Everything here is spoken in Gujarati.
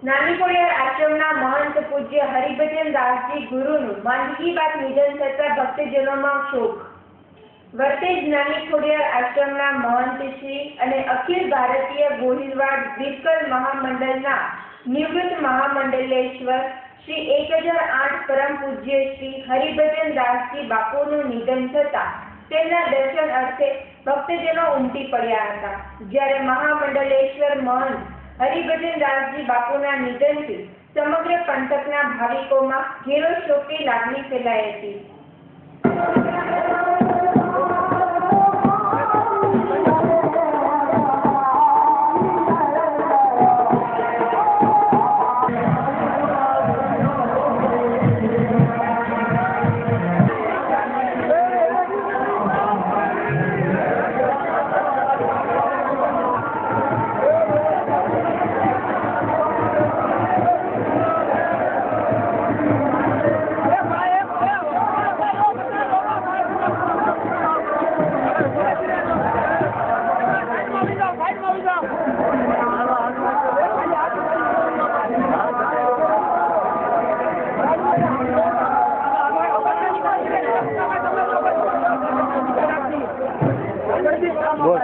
નાની ખોડિયાર આશ્રમના મહંત પૂજ્ય હરિભજન દાસજી ગુરુનું માંદગી બાદ નિધન થતા ભક્તજનોમાં શોક. વર્તેજ નાની ખોડિયાર આશ્રમના મહંત શ્રી અને અખિલ ભારતીય ગોહિલવાડ દ્વીપકલ મહામંડળના નિવૃત્ત મહામંડલેશ્વર શ્રી 1008 પરમ પૂજ્ય શ્રી હરિભજન દાસજી બાપુનું નિધન થતા તેમના દર્શન અર્થે ભક્તજનો ઉમટી પડ્યા હતા. જ્યારે મહામંડલેશ્વર મહંત હરિભજન દાસજી બાપુના નિધનથી સમગ્ર પંથકના ભાવિકોમાં ઘેરો શોકની લાગણી ફેલાઈ હતી. બોલ